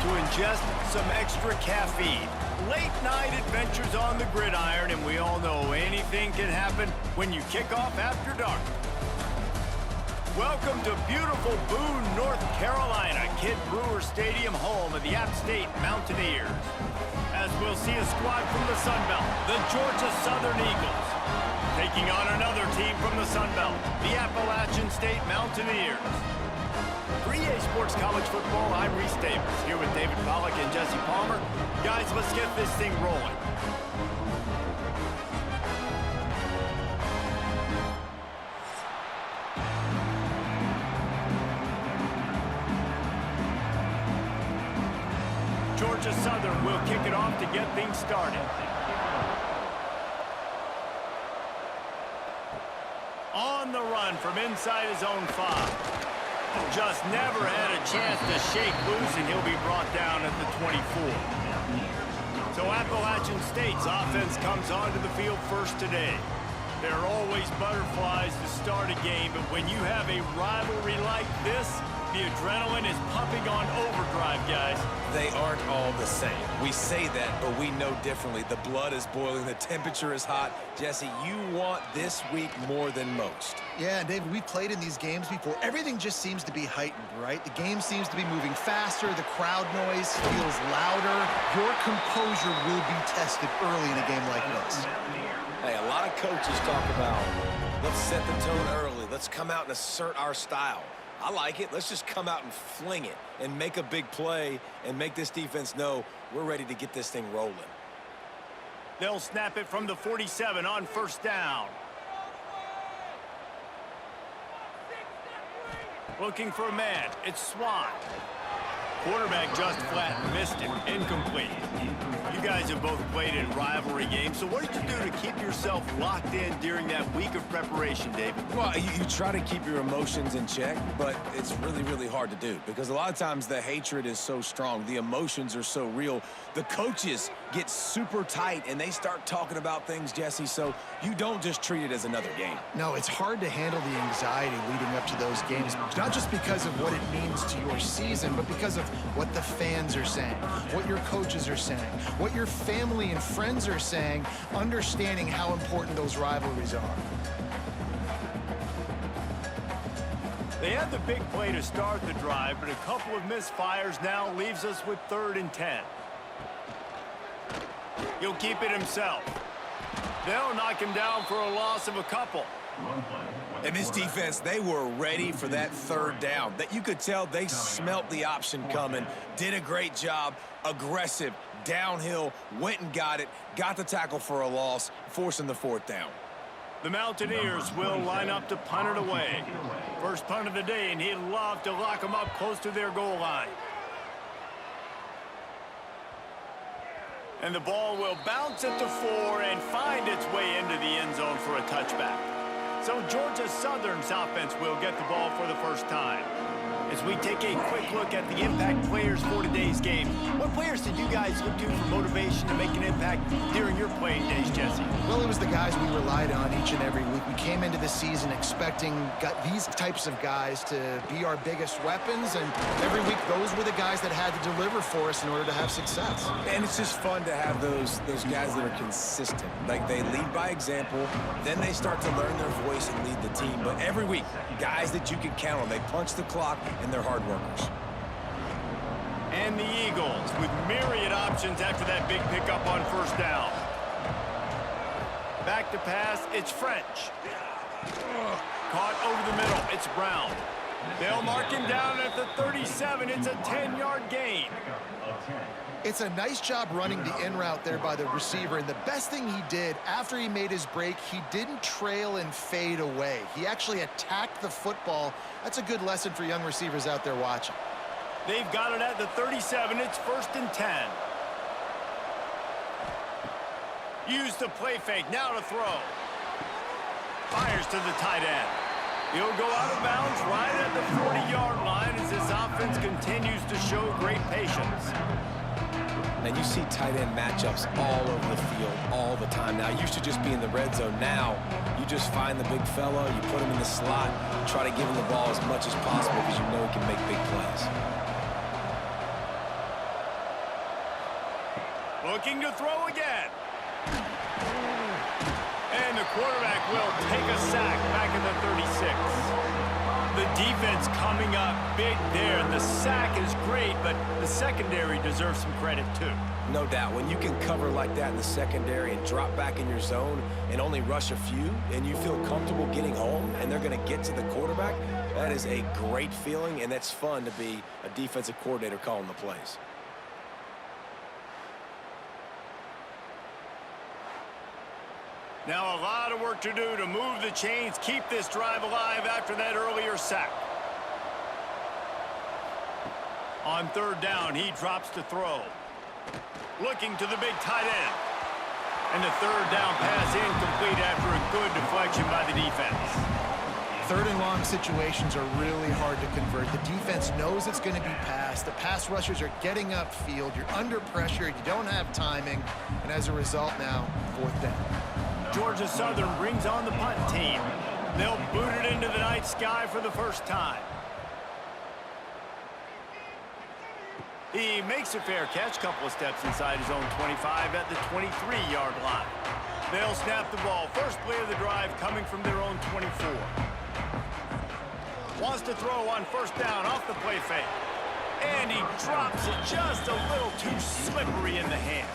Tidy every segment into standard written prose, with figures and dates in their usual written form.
to ingest some extra caffeine. Late night adventures on the gridiron, and we all know anything can happen when you kick off after dark. Welcome to beautiful Boone, North Carolina, Kidd Brewer Stadium, home of the App State Mountaineers. As we'll see a squad from the Sun Belt, the Georgia Southern Eagles, taking on another team from the Sun Belt, the Appalachian State Mountaineers. For EA Sports College Football, I'm Reese Davis, here with David Pollack and Jesse Palmer. Guys, let's get this thing rolling. Georgia Southern will kick it off to get things started. On the run from inside his own 5. Just never had a chance to shake loose, and he'll be brought down at the 24. So Appalachian State's offense comes onto the field first today. There are always butterflies to start a game, but when you have a rivalry like this, the adrenaline is pumping on overdrive, guys. They aren't all the same. We say that, but we know differently. The blood is boiling. The temperature is hot. Jesse, you want this week more than most. Yeah, and David, we've played in these games before. Everything just seems to be heightened, right? The game seems to be moving faster. The crowd noise feels louder. Your composure will be tested early in a game like this. Hey, a lot of coaches talk about, let's set the tone early. Let's come out and assert our style. I like it. Let's just come out and fling it and make a big play and make this defense know we're ready to get this thing rolling. They'll snap it from the 47 on first down. Looking for a man. It's Swan. Quarterback just flat missed it. Incomplete. You guys have both played in rivalry games, so what did you do to keep yourself locked in during that week of preparation, David? Well, you try to keep your emotions in check, but it's really, really hard to do because a lot of times the hatred is so strong. The emotions are so real. The coaches get super tight, and they start talking about things, Jesse, so you don't just treat it as another game. No, it's hard to handle the anxiety leading up to those games, not just because of what it means to your season, but because of what the fans are saying, what your coaches are saying, what your family and friends are saying, understanding how important those rivalries are. They had the big play to start the drive, but a couple of misfires now leaves us with 3rd and 10. He'll keep it himself. They'll knock him down for a loss of a couple. And this defense, they were ready for that 3rd down. That you could tell they smelt the option coming, did a great job, aggressive, downhill, went and got it, got the tackle for a loss, forcing the 4th down. The Mountaineers will line up to punt it away. First punt of the day, and he'd love to lock them up close to their goal line. And the ball will bounce at the 4 and find its way into the end zone for a touchback. So Georgia Southern's offense will get the ball for the first time. As we take a quick look at the impact players for today's game, what players did you guys look to for motivation to make an impact during your playing days, Jesse? Well, it was the guys we relied on each and every week. We came into the season expecting these types of guys to be our biggest weapons, and every week those were the guys that had to deliver for us in order to have success. And it's just fun to have those guys that are consistent. Like, they lead by example, then they start to learn their voice and lead the team. But every week, guys that you can count on, they punch the clock, and they're hard workers. And the Eagles with myriad options after that big pickup on first down. Back to pass, it's French. Caught over the middle, it's Brown. They'll mark him down at the 37. It's a 10-yard gain. It's a nice job running the in route there by the receiver, and the best thing he did after he made his break, he didn't trail and fade away. He actually attacked the football. That's a good lesson for young receivers out there watching. They've got it at the 37. It's 1st and 10. Use the play fake, now to throw. Fires to the tight end. He'll go out of bounds right at the 40-yard line as this offense continues to show great patience. And you see tight end matchups all over the field all the time now. It used to just be in the red zone. Now you just find the big fella, you put him in the slot, try to give him the ball as much as possible because you know he can make big plays. Looking to throw again. And the quarterback will take a sack back at the 36. The defense coming up big there. The sack is great, but the secondary deserves some credit too. No doubt. When you can cover like that in the secondary and drop back in your zone and only rush a few, and you feel comfortable getting home and they're going to get to the quarterback, that is a great feeling, and that's fun to be a defensive coordinator calling the plays. Now a lot of work to do to move the chains, keep this drive alive after that earlier sack. On third down, he drops to throw. Looking to the big tight end. And the third down pass incomplete after a good deflection by the defense. Third and long situations are really hard to convert. The defense knows it's going to be passed. The pass rushers are getting upfield. You're under pressure. You don't have timing. And as a result now, fourth down. Georgia Southern brings on the punt team. They'll boot it into the night sky for the first time. He makes a fair catch, couple of steps inside his own 25 at the 23-yard line. They'll snap the ball. First play of the drive coming from their own 24. Wants to throw on first down off the play fake. And he drops it just a little too slippery in the hands.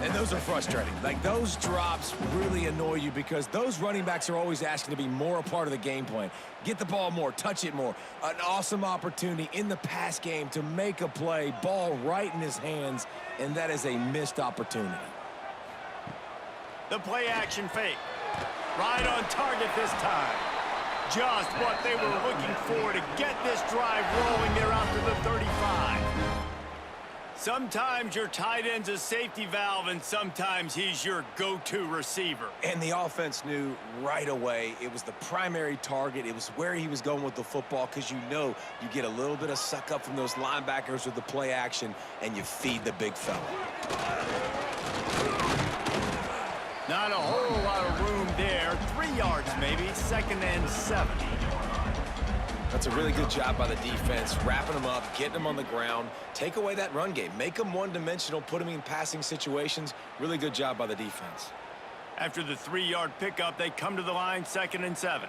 And those are frustrating. Like, those drops really annoy you because those running backs are always asking to be more a part of the game plan. Get the ball more, touch it more. An awesome opportunity in the pass game to make a play, ball right in his hands, and that is a missed opportunity. The play action fake. Right on target this time. Just what they were looking for to get this drive rolling there out to the 35. Sometimes your tight end's a safety valve, and sometimes he's your go-to receiver. And the offense knew right away it was the primary target. It was where he was going with the football because you know you get a little bit of suck up from those linebackers with the play action, and you feed the big fella. Not a whole lot of room there. 3 yards maybe, 2nd and 7. That's a really good job by the defense, wrapping them up, getting them on the ground. Take away that run game. Make them one-dimensional, put them in passing situations. Really good job by the defense. After the 3-yard pickup, they come to the line, 2nd and 7.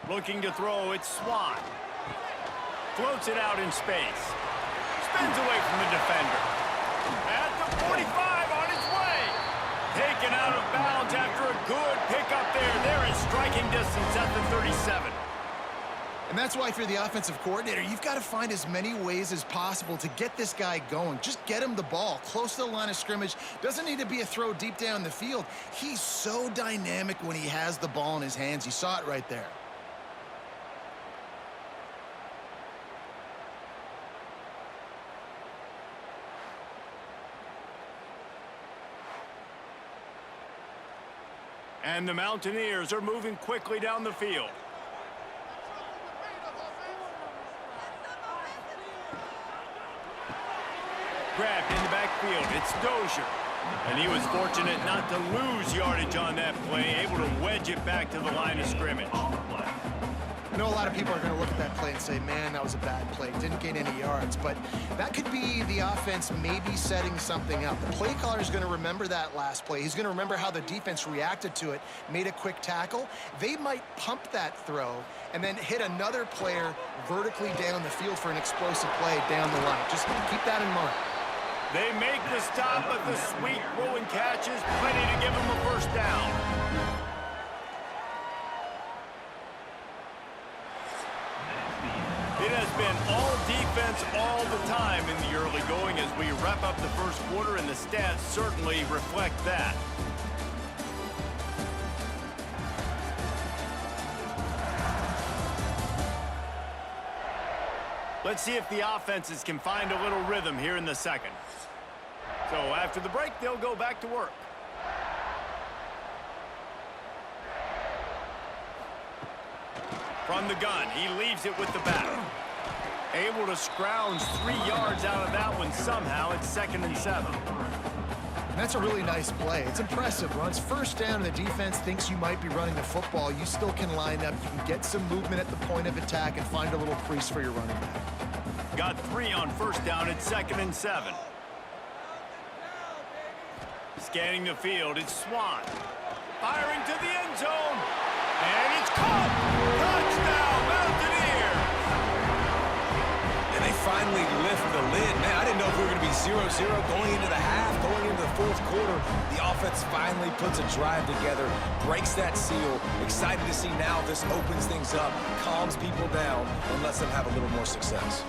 Looking to throw, it's Swan. Floats it out in space. Spins away from the defender. At the 45 on his way. Taken out of bounds after a good pickup there. They're in striking distance at the 37. And that's why if you're the offensive coordinator, you've got to find as many ways as possible to get this guy going. Just get him the ball close to the line of scrimmage. Doesn't need to be a throw deep down the field. He's so dynamic when he has the ball in his hands. You saw it right there. And the Mountaineers are moving quickly down the field. Grabbed in the backfield, it's Dozier. And he was fortunate not to lose yardage on that play, able to wedge it back to the line of scrimmage. I know a lot of people are going to look at that play and say, man, that was a bad play. Didn't gain any yards. But that could be the offense maybe setting something up. The play caller is going to remember that last play. He's going to remember how the defense reacted to it, made a quick tackle. They might pump that throw and then hit another player vertically down the field for an explosive play down the line. Just keep that in mind. They make the stop, but the sweet rolling catch is plenty to give them a first down. It has been all defense all the time in the early going as we wrap up the first quarter, and the stats certainly reflect that. Let's see if the offenses can find a little rhythm here in the second. So after the break, they'll go back to work. From the gun, he leaves it with the back. Able to scrounge 3 yards out of that one somehow. It's 2nd and 7. And that's a really nice play. It's impressive. Runs first down and the defense thinks you might be running the football. You still can line up. You can get some movement at the point of attack and find a little crease for your running back. got 3 on first down at 2nd and 7. Scanning the field, it's Swan. Firing to the end zone. And it's caught! Touchdown, Mountaineers! And they finally lift the lid. Man, I didn't know if we were going to be 0-0 going into the half, going into the fourth quarter. The offense finally puts a drive together, breaks that seal. Excited to see now this opens things up, calms people down, and lets them have a little more success.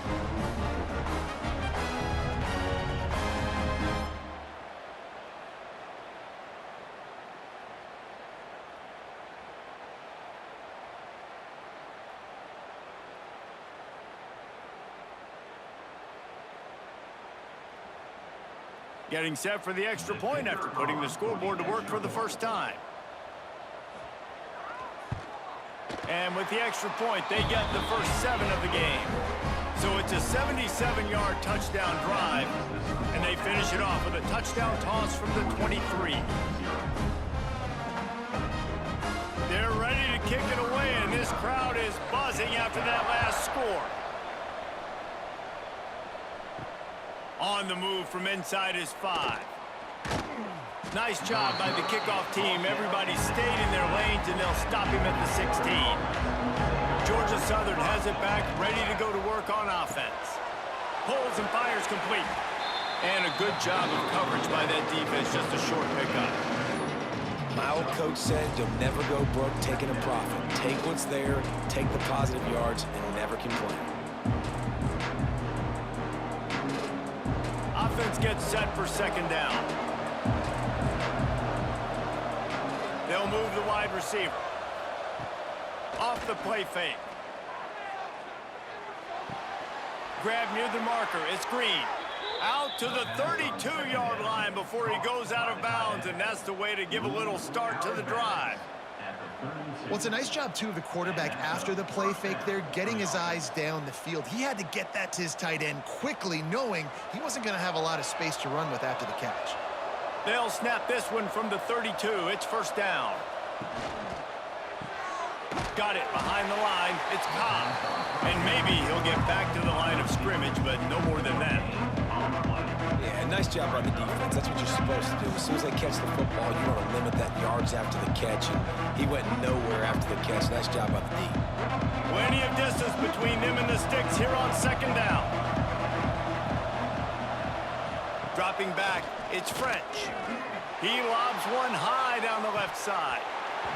Getting set for the extra point after putting the scoreboard to work for the first time. And with the extra point, they get the first 7 of the game. So it's a 77-yard touchdown drive, and they finish it off with a touchdown toss from the 23. They're ready to kick it away, and this crowd is buzzing after that last score. On the move from inside is 5. Nice job by the kickoff team. Everybody stayed in their lanes, and they'll stop him at the 16. Georgia Southern has it back, ready to go to work on offense. Pulls and fires complete. And a good job of coverage by that defense, just a short pickup. My old coach said you'll never go broke taking a profit. Take what's there, take the positive yards, and never complain. Offense gets set for 2nd down. They'll move the wide receiver. Off the play fake. Grab near the marker. It's Green. Out to the 32-yard line before he goes out of bounds, and that's the way to give a little start to the drive. Well, it's a nice job, too, of the quarterback after the play fake there, getting his eyes down the field. He had to get that to his tight end quickly, knowing he wasn't going to have a lot of space to run with after the catch. They'll snap this one from the 32. It's 1st down. Got it behind the line. It's Cobb. And maybe he'll get back to the line of scrimmage, but no more than that. Yeah, nice job by the defense. That's what you're supposed to do. As soon as they catch the football, you want to limit that yards after the catch. And he went nowhere after the catch. Nice job by the D. Plenty of distance between them and the sticks here on 2nd down. Dropping back, it's French. He lobs one high down the left side.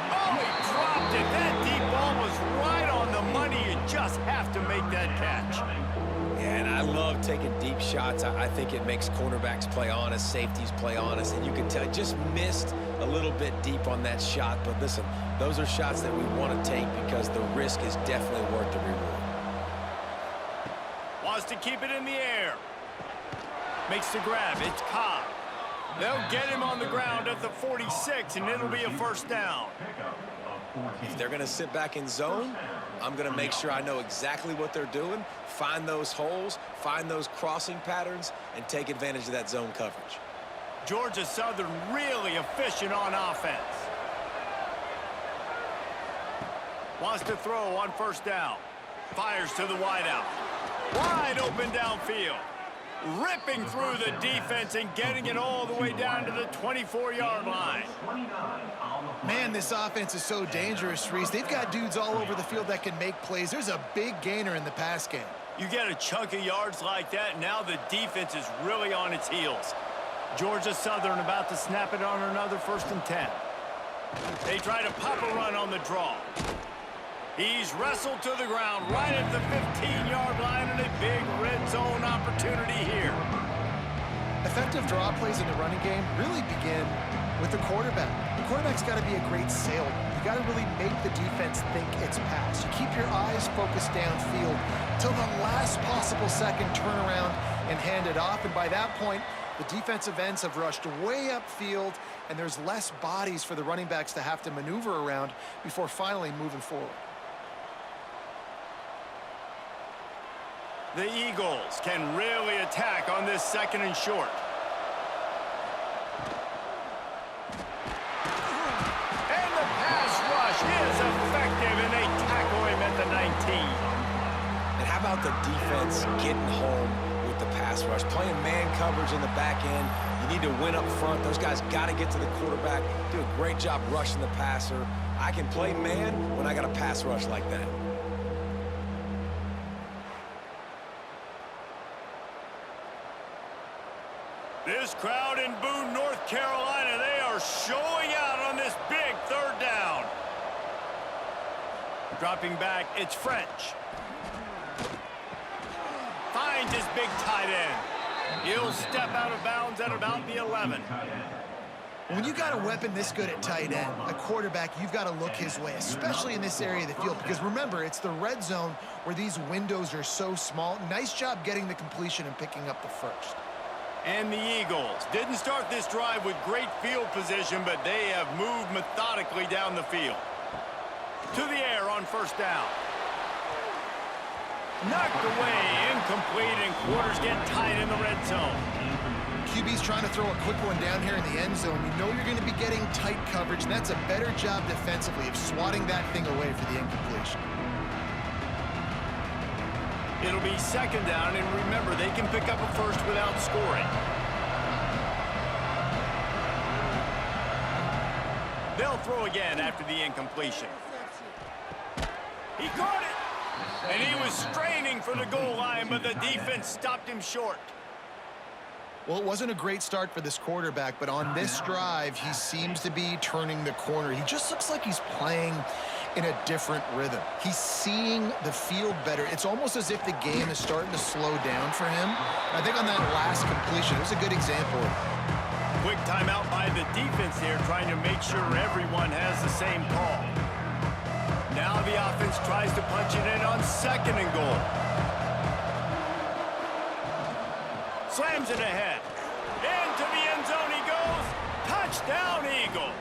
Oh, he dropped it. That deep ball was right on the money. You just have to make that catch. Yeah, and I love taking deep shots. I think it makes cornerbacks play honest, safeties play honest, and you can tell just missed a little bit deep on that shot. But listen, those are shots that we want to take because the risk is definitely worth the reward. Wants to keep it in the air. Makes the grab. It's Cobb. They'll get him on the ground at the 46, and it'll be a 1st down. If they're going to sit back in zone, I'm going to make sure I know exactly what they're doing, find those holes, find those crossing patterns, and take advantage of that zone coverage. Georgia Southern really efficient on offense. Wants to throw on 1st down. Fires to the wideout. Wide open downfield. Ripping through the defense and getting it all the way down to the 24-yard line. Man, this offense is so dangerous, Reese. They've got dudes all over the field that can make plays. There's a big gainer in the pass game. You get a chunk of yards like that, now the defense is really on its heels. Georgia Southern about to snap it on another 1st and 10. They try to pop a run on the draw. He's wrestled to the ground right at the 15-yard line, and a big red zone opportunity here. Effective draw plays in the running game really begin with the quarterback. The quarterback's got to be a great salesman. You got to really make the defense think it's pass. You keep your eyes focused downfield till the last possible second, turn around and hand it off. And by that point, the defensive ends have rushed way upfield, and there's less bodies for the running backs to have to maneuver around before finally moving forward. The Eagles can really attack on this 2nd and short. And the pass rush is effective, and they tackle him at the 19. And how about the defense getting home with the pass rush? Playing man coverage in the back end. You need to win up front. Those guys got to get to the quarterback. Do a great job rushing the passer. I can play man when I got a pass rush like that. This crowd in Boone, North Carolina, they are showing out on this big third down. Dropping back, it's French. Finds his big tight end. He'll step out of bounds at about the 11. When you got a weapon this good at tight end, a quarterback, you've got to look his way, especially in this area of the field, because remember, it's the red zone where these windows are so small. Nice job getting the completion and picking up the first. And the Eagles didn't start this drive with great field position, but they have moved methodically down the field. To the air on first down. Knocked away, incomplete, and quarters get tight in the red zone. QB's trying to throw a quick one down here in the end zone. You know you're going to be getting tight coverage, and that's a better job defensively of swatting that thing away for the incompletion. It'll be second down, and remember, they can pick up a first without scoring. They'll throw again after the incompletion. He caught it, and he was straining for the goal line, but the defense stopped him short. Well, it wasn't a great start for this quarterback, but on this drive, he seems to be turning the corner. He just looks like he's playing in a different rhythm. He's seeing the field better. It's almost as if the game is starting to slow down for him. I think on that last completion, it was a good example of it. Quick timeout by the defense here, trying to make sure everyone has the same call. Now the offense tries to punch it in on second and goal. Slams it ahead. Into the end zone he goes. Touchdown, Eagles.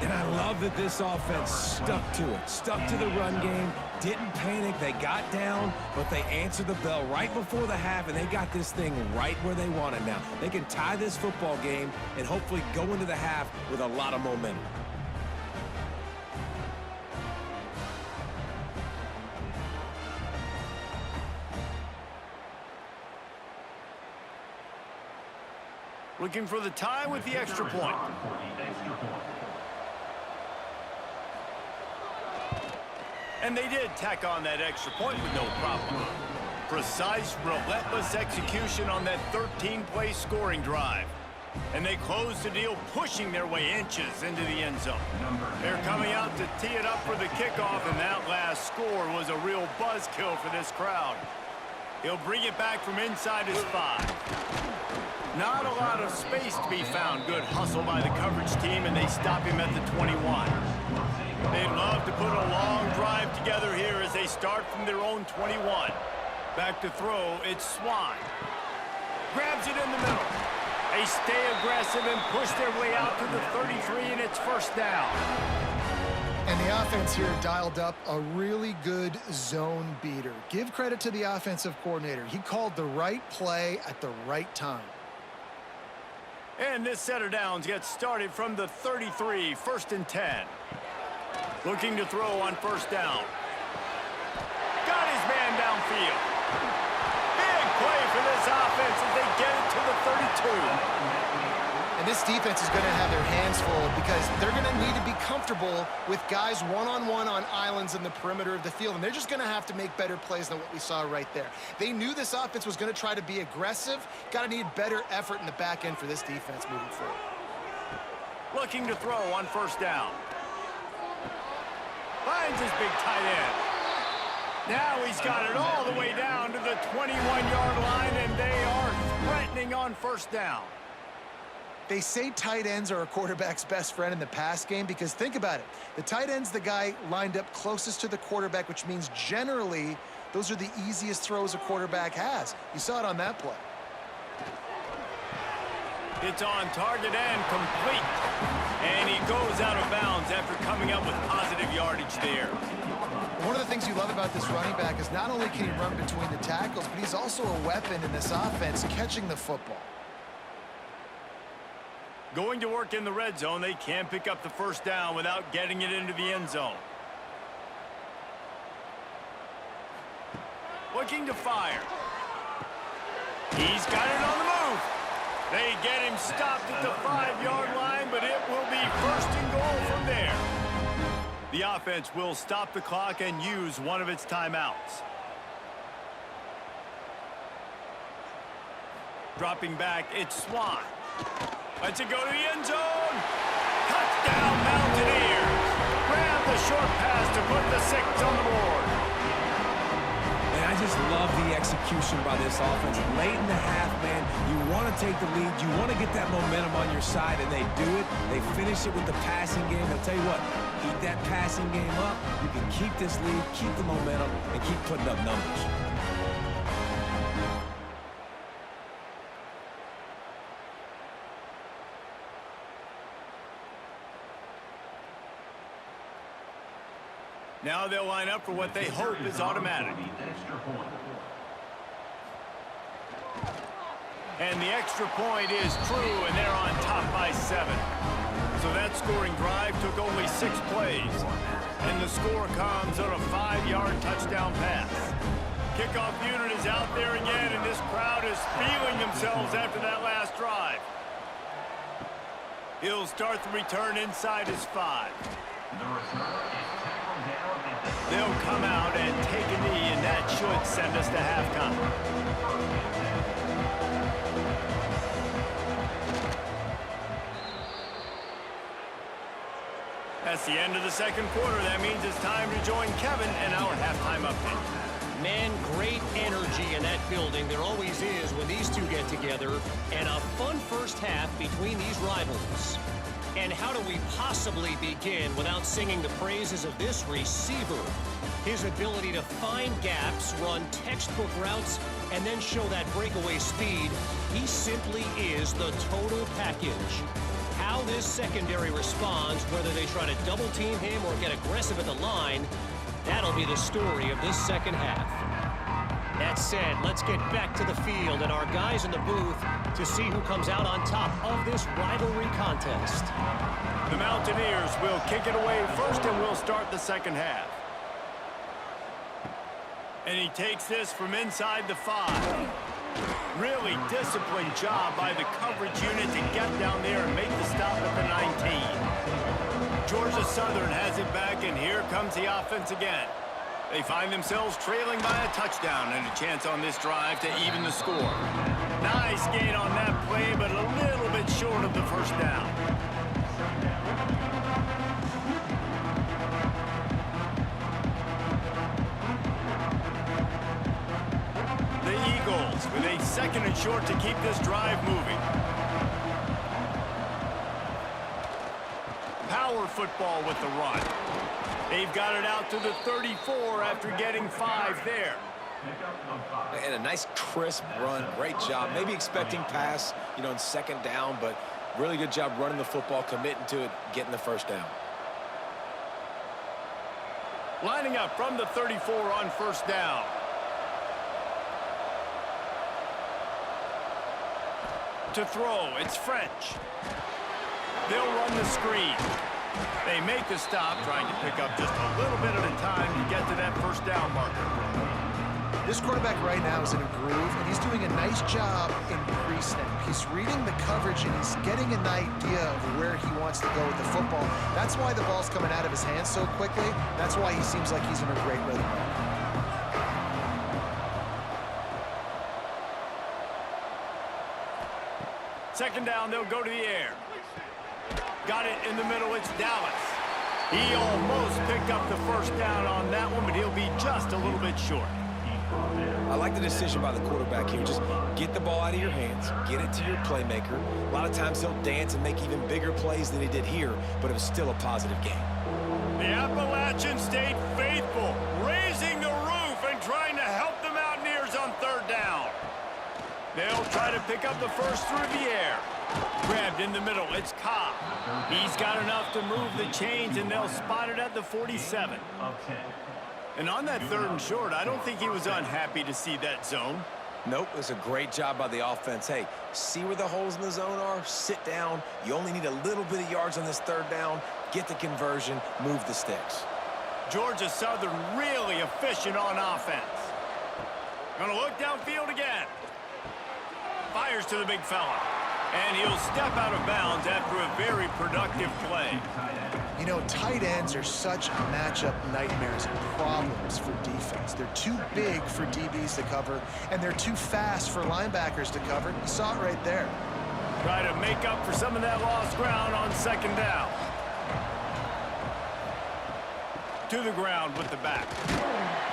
And I love that this offense stuck to it, stuck to the run game, didn't panic. They got down, but they answered the bell right before the half, and they got this thing right where they want it now. They can tie this football game and hopefully go into the half with a lot of momentum. Looking for the tie with the extra point. And they did tack on that extra point with no problem. Precise, relentless execution on that 13-play scoring drive. And they closed the deal, pushing their way inches into the end zone. They're coming out to tee it up for the kickoff, and that last score was a real buzzkill for this crowd. He'll bring it back from inside his 5. Not a lot of space to be found. Good hustle by the coverage team, and they stop him at the 21. They'd love to put a long drive together here as they start from their own 21. Back to throw, it's Swan. Grabs it in the middle. They stay aggressive and push their way out to the 33, and it's first down. And the offense here dialed up a really good zone beater. Give credit to the offensive coordinator. He called the right play at the right time. And this set of downs gets started from the 33, first and 10. Looking to throw on first down. Got his man downfield. Big play for this offense as they get it to the 32. And this defense is going to have their hands full because they're going to need to be comfortable with guys one-on-one on islands in the perimeter of the field. And they're just going to have to make better plays than what we saw right there. They knew this offense was going to try to be aggressive. Got to need better effort in the back end for this defense moving forward. Looking to throw on first down. Finds his big tight end. Now he's got it all the way down to the 21-yard line, and they are threatening on first down. They say tight ends are a quarterback's best friend in the pass game because think about it. The tight end's the guy lined up closest to the quarterback, which means generally those are the easiest throws a quarterback has. You saw it on that play. It's on target and complete. And he goes out of bounds after coming up with positive yardage there. One of the things you love about this running back is not only can he run between the tackles, but he's also a weapon in this offense catching the football. Going to work in the red zone, they can't pick up the first down without getting it into the end zone. looking to fire. He's got it on the move. They get him stopped at the 5-yard line, but it will be first and goal from there. The offense will stop the clock and use one of its timeouts. Dropping back, it's Swan. Lets it go to the end zone. Touchdown, Mountaineers. Grab the short pass to put the 6 on the board. And I just love the execution by this offense. Late in the half, man, you want to take the lead. You want to get that momentum on your side, and they do it. They finish it with the passing game. I'll tell you what, keep that passing game up. You can keep this lead, keep the momentum, and keep putting up numbers. Now they'll line up for what they hope is automatic. And the extra point is true, and they're on top by 7. So that scoring drive took only 6 plays. And the score comes on a 5-yard touchdown pass. Kickoff unit is out there again, and this crowd is feeling themselves after that last drive. He'll start the return inside his 5. They'll come out and take a knee, and that should send us to halftime. That's the end of the second quarter. That means it's time to join Kevin and our halftime update. Man, great energy in that building. There always is when these two get together. And a fun first half between these rivals. And how do we possibly begin without singing the praises of this receiver? His ability to find gaps, run textbook routes, and then show that breakaway speed. He simply is the total package. How this secondary responds, whether they try to double team him or get aggressive at the line, that'll be the story of this second half. That said, let's get back to the field and our guys in the booth to see who comes out on top of this rivalry contest. The Mountaineers will kick it away first, and we'll start the second half. And he takes this from inside the 5. Really disciplined job by the coverage unit to get down there and make the stop at the 19. Georgia Southern has it back, and here comes the offense again. They find themselves trailing by a touchdown and a chance on this drive to even the score. Nice gain on that play, but a little bit short of the first down. The Eagles with a 2nd and short to keep this drive moving. Power football with the run. They've got it out to the 34 after getting 5 there. And a nice crisp run. Great job. Maybe expecting pass, in 2nd down, but really good job running the football, committing to it, getting the first down. Lining up from the 34 on first down. To throw, it's French. They'll run the screen. They make the stop, trying to pick up just a little bit at a time to get to that first down marker. This quarterback right now is in a groove, and he's doing a nice job in pre-snap. He's reading the coverage, and he's getting an idea of where he wants to go with the football. That's why the ball's coming out of his hands so quickly. That's why he seems like he's in a great rhythm. 2nd down, they'll go to the air. Got it in the middle, it's Dallas. He almost picked up the first down on that one, but he'll be just a little bit short. I like the decision by the quarterback here. Just get the ball out of your hands, get it to your playmaker. A lot of times he'll dance and make even bigger plays than he did here, but it was still a positive game. The Appalachian stayed faithful, raising the roof and trying to help the Mountaineers on 3rd down. They'll try to pick up the first through the air. Grabbed in the middle, it's Cobb. He's got enough to move the chains, and they'll spot it at the 47. And on that 3rd and short, I don't think he was unhappy to see that zone. Nope, it was a great job by the offense. Hey, see where the holes in the zone are? Sit down. You only need a little bit of yards on this 3rd down. Get the conversion, move the sticks. Georgia Southern really efficient on offense. Gonna look downfield again. Fires to the big fella. And he'll step out of bounds after a very productive play. You know, tight ends are such matchup nightmares and problems for defense. They're too big for DBs to cover, and they're too fast for linebackers to cover. You saw it right there. Try to make up for some of that lost ground on second down. To the ground with the back.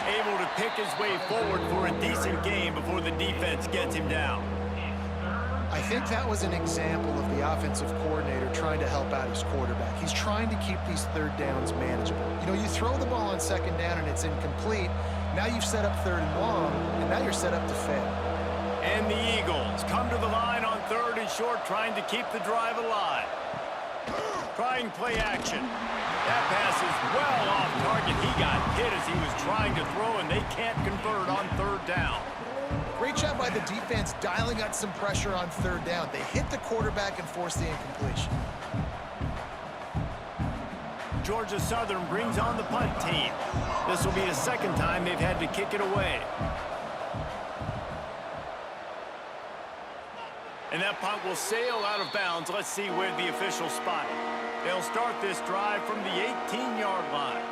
Able to pick his way forward for a decent gain before the defense gets him down. I think that was an example of the offensive coordinator trying to help out his quarterback. He's trying to keep these third downs manageable. You know, you throw the ball on second down and it's incomplete. Now you've set up third and long, and now you're set up to fail. And the Eagles come to the line on third and short, trying to keep the drive alive. Trying play action. That pass is well off target. He got hit as he was trying to throw, and they can't convert on third down. Great job by the defense dialing out some pressure on third down. They hit the quarterback and forced the incompletion. Georgia Southern brings on the punt team. This will be the second time they've had to kick it away. And that punt will sail out of bounds. Let's see where the officials spot it. They'll start this drive from the 18-yard line.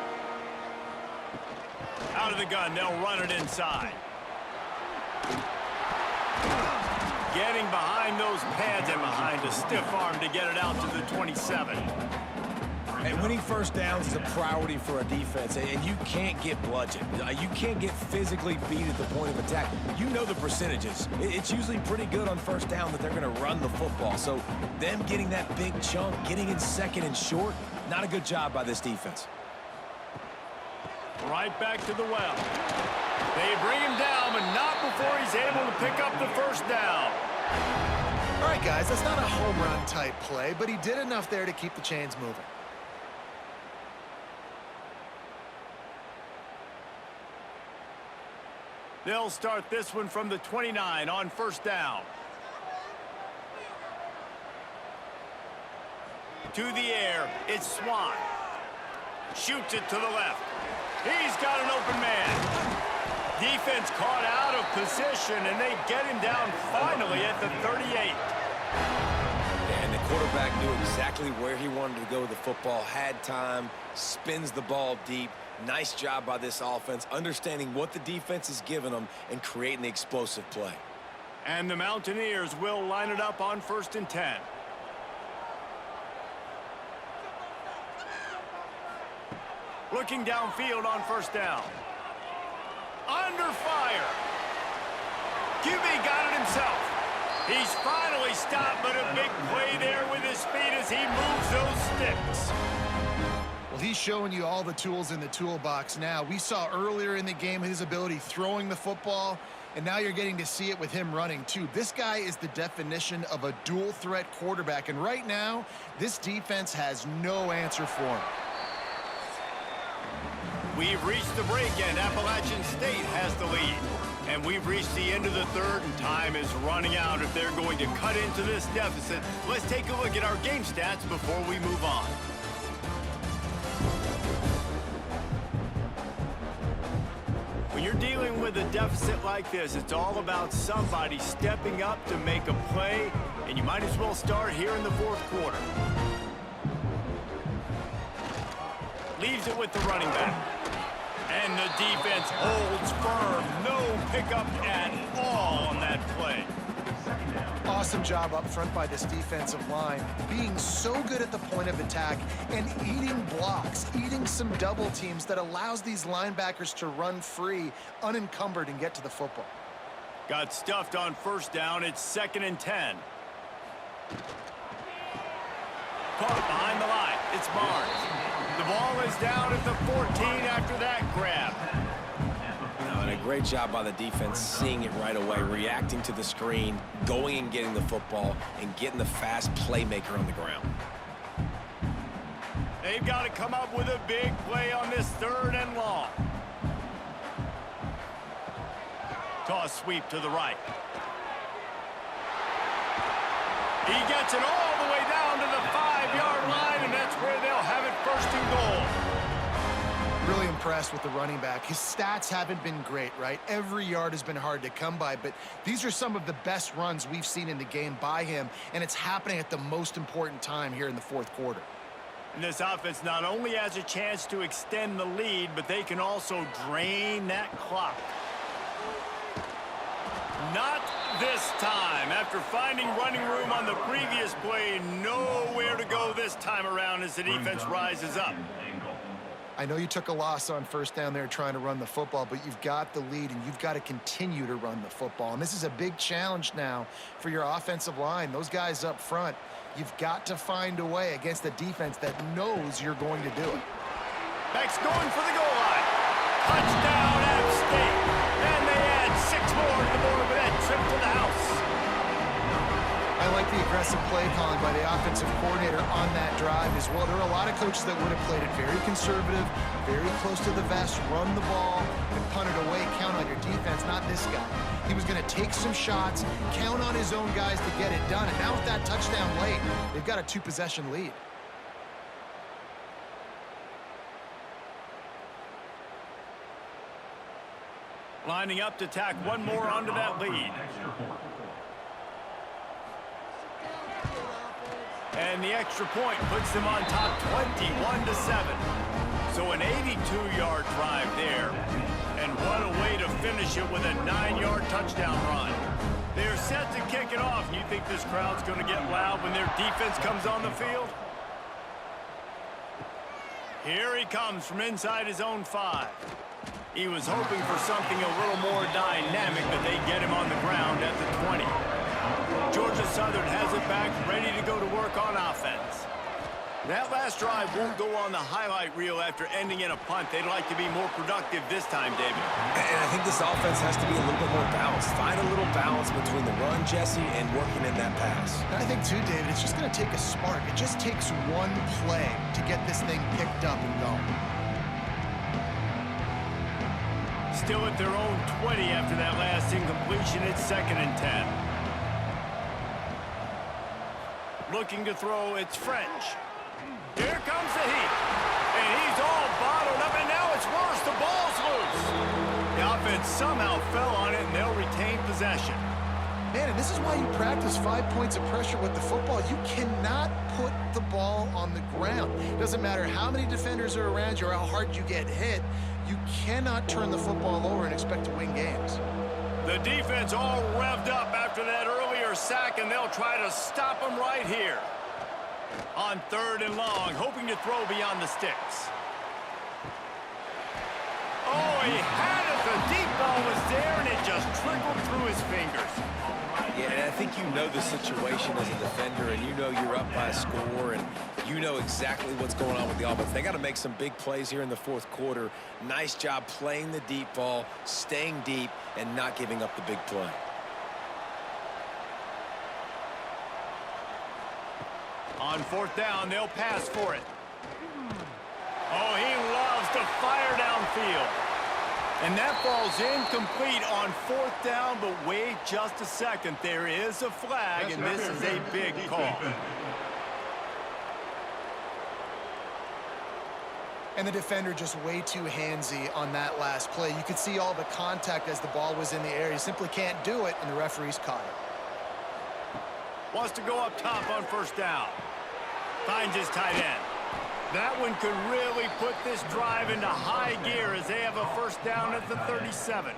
Out of the gun, they'll run it inside. Getting behind those pads and behind a stiff arm to get it out to the 27. And winning first downs is a priority for a defense, and you can't get bludgeoned. You can't get physically beat at the point of attack. You know the percentages. It's usually pretty good on first down that they're going to run the football. So them getting that big chunk, getting in second and short, not a good job by this defense. Right back to the well. They bring him down, but not before he's able to pick up the first down. All right, guys, that's not a home run type play, but he did enough there to keep the chains moving. They'll start this one from the 29 on first down. To the air, it's Swan. Shoots it to the left. He's got an open man. Defense caught out of position, and they get him down finally at the 38. And the quarterback knew exactly where he wanted to go with the football, had time, spins the ball deep. Nice job by this offense, understanding what the defense is giving them and creating the explosive play. And the Mountaineers will line it up on 1st and 10. Looking downfield on first down. Under fire. QB got it himself. He's finally stopped, but a big play there with his feet as he moves those sticks. Well, he's showing you all the tools in the toolbox now. We saw earlier in the game his ability throwing the football, and now you're getting to see it with him running, too. This guy is the definition of a dual-threat quarterback, and right now, this defense has no answer for him. We've reached the break, and Appalachian State has the lead. And we've reached the end of the third, and time is running out if they're going to cut into this deficit. Let's take a look at our game stats before we move on. When you're dealing with a deficit like this, it's all about somebody stepping up to make a play, and you might as well start here in the fourth quarter. Leaves it with the running back. And the defense holds firm. No pickup at all on that play. Awesome job up front by this defensive line, being so good at the point of attack and eating blocks, eating some double teams that allows these linebackers to run free, unencumbered, and get to the football. Got stuffed on first down. It's 2nd and 10. Caught behind the line. It's Barnes. The ball is down at the 14 after that grab. And a great job by the defense seeing it right away, reacting to the screen, going and getting the football, and getting the fast playmaker on the ground. They've got to come up with a big play on this 3rd and long. Toss sweep to the right. He gets it all the way down to the 5-yard line, and that's where they'll have it 1st and goal. Really impressed with the running back. His stats haven't been great, right? Every yard has been hard to come by, but these are some of the best runs we've seen in the game by him, and it's happening at the most important time here in the fourth quarter. And this offense not only has a chance to extend the lead, but they can also drain that clock. Not this time. After finding running room on the previous play, nowhere to go this time around as the defense rises up. I know you took a loss on first down there trying to run the football, but you've got the lead, and you've got to continue to run the football. And this is a big challenge now for your offensive line. Those guys up front, you've got to find a way against a defense that knows you're going to do it. Beck's going for the goal line. Touchdown, App State. And they add 6 more to the board with that trip to the house. I like the aggressive play calling by the offensive coordinator on that drive as well. There are a lot of coaches that would have played it very conservative, very close to the vest, run the ball, and punt it away, count on your defense. Not this guy. He was going to take some shots, count on his own guys to get it done, and now with that touchdown late, they've got a 2-possession lead. Lining up to tack one more onto that lead. And the extra point puts them on top 21-7. So an 82-yard drive there. And what a way to finish it with a 9-yard touchdown run. They're set to kick it off. And you think this crowd's going to get loud when their defense comes on the field? Here he comes from inside his own 5. He was hoping for something a little more dynamic, but they get him on the ground at the 20. Georgia Southern has it back, ready to go to work on offense. That last drive won't go on the highlight reel after ending in a punt. They'd like to be more productive this time, David. And I think this offense has to be a little bit more balanced. Find a little balance between the run, Jesse, and working in that pass. And I think, too, David, it's just going to take a spark. It just takes one play to get this thing picked up and going. Still at their own 20 after that last incompletion. It's 2nd and 10. Looking to throw, it's French. Here comes the heat. And he's all bottled up, and now it's worse. The ball's loose. The offense somehow fell on it, and they'll retain possession. Man, and this is why you practice 5 points of pressure with the football. You cannot put the ball on the ground. It doesn't matter how many defenders are around you or how hard you get hit. You cannot turn the football over and expect to win games. The defense all revved up after that earlier sack, and they'll try to stop them right here. On 3rd and long, hoping to throw beyond the sticks. Oh, he had it. The deep ball was there, and it just trickled through his fingers. Yeah, and I think you know the situation as a defender, and you know you're up by a score, and you know exactly what's going on with the offense. They got to make some big plays here in the fourth quarter. Nice job playing the deep ball, staying deep, and not giving up the big play. On 4th down, they'll pass for it. Oh, he loves to fire downfield. And that ball's incomplete on 4th down, but wait just a second. There is a flag, and this is a big call. And the defender just way too handsy on that last play. You could see all the contact as the ball was in the air. You simply can't do it, and the referees caught it. Wants to go up top on 1st down. Finds his tight end. That one could really put this drive into high gear as they have a 1st down at the 37.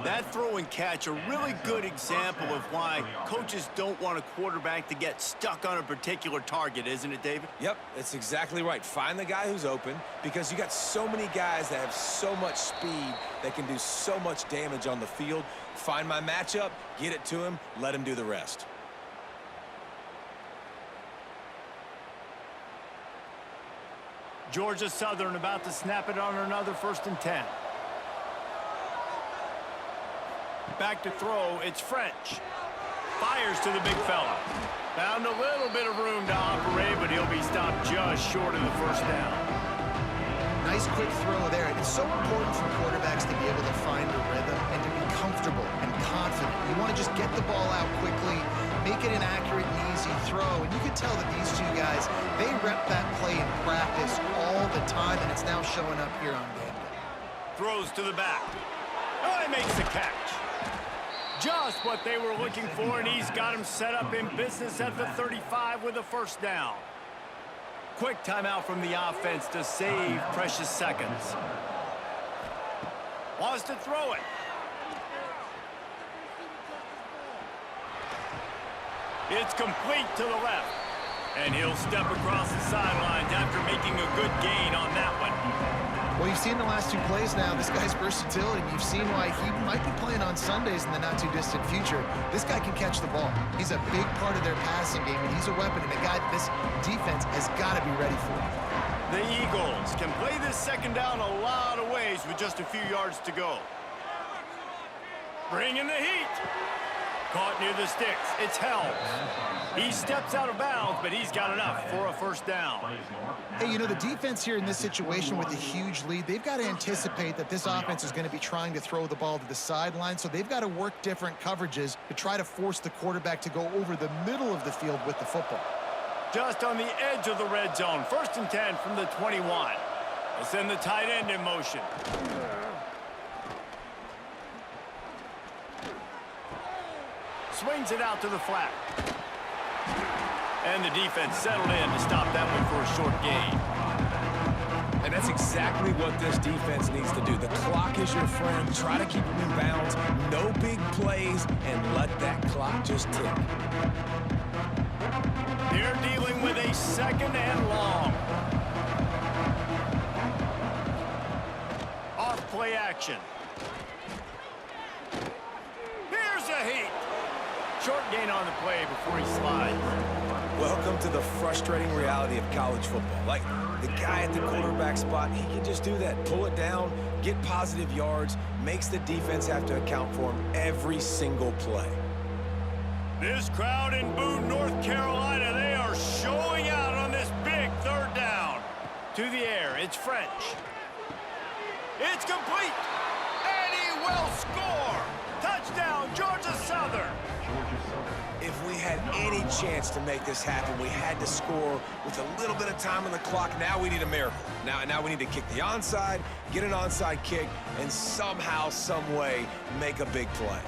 That throw and catch, a really good example of why coaches don't want a quarterback to get stuck on a particular target, isn't it, David? Yep, that's exactly right. Find the guy who's open, because you got so many guys that have so much speed that can do so much damage on the field. Find my matchup, get it to him, let him do the rest. Georgia Southern about to snap it on another 1st and 10. Back to throw, it's French. Fires to the big fella. Found a little bit of room to operate, but he'll be stopped just short of the 1st down. Nice quick throw there. It's so important for quarterbacks to be able to find a rhythm and to be comfortable and confident. You want to just get the ball out quickly, make it an accurate and easy throw. And you can tell that these two guys, they rep that play in practice all the time, and it's now showing up here on game day. Throws to the back. Oh, he makes the catch. Just what they were looking for, and he's got him set up in business at the 35 with a first down. Quick timeout from the offense to save precious seconds. Wants to throw it. It's complete to the left. And he'll step across the sidelines after making a good gain on that one. Well, you've seen the last two plays now. This guy's versatility. You've seen why he might be playing on Sundays in the not-too-distant future. This guy can catch the ball. He's a big part of their passing game, and he's a weapon, and a guy this defense has got to be ready for. The Eagles can play this second down a lot of ways with just a few yards to go. Bringing the heat. Caught near the sticks. It's held. He steps out of bounds, but he's got enough for a first down. Hey, you know, the defense here in this situation with a huge lead, they've got to anticipate that this offense is going to be trying to throw the ball to the sideline, so they've got to work different coverages to try to force the quarterback to go over the middle of the field with the football. Just on the edge of the red zone. 1st and 10 from the 21. They'll send the tight end in motion. Swings it out to the flat. And the defense settled in to stop that one for a short gain. And that's exactly what this defense needs to do. The clock is your friend. Try to keep them in bounds. No big plays, and let that clock just tick. They're dealing with a second and long. Off play action. Here's a heat. Short gain on the play before he slides. Welcome to the frustrating reality of college football. Like, the guy at the quarterback spot, he can just do that. Pull it down, get positive yards, makes the defense have to account for him every single play. This crowd in Boone, North Carolina, they are showing out on this big third down. To the air, it's French. It's complete. And he will score. Touchdown, Georgia Southern. If we had any chance to make this happen, we had to score with a little bit of time on the clock. Now we need a miracle. Now we need to kick the onside, get an onside kick, and somehow, some way, make a big play.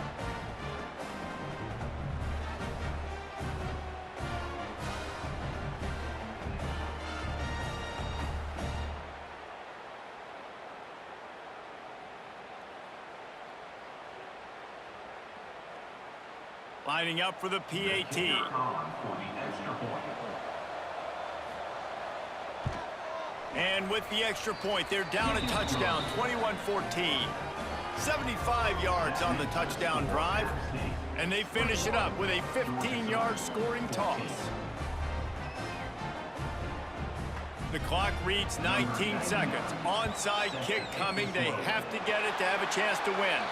Lining up for the PAT. And with the extra point, they're down a touchdown, 21-14. 75 yards on the touchdown drive. And they finish it up with a 15-yard scoring toss. The clock reads 19 seconds. Onside kick coming. They have to get it to have a chance to win.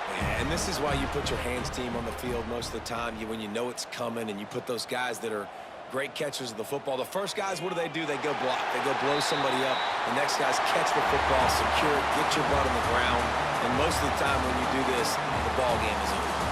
Yeah, and this is why you put your hands team on the field most of the time. When you know it's coming, and you put those guys that are great catchers of the football. The first guys, what do? They go block. They go blow somebody up. The next guys catch the football, secure it, get your butt on the ground. And most of the time when you do this, the ball game is over.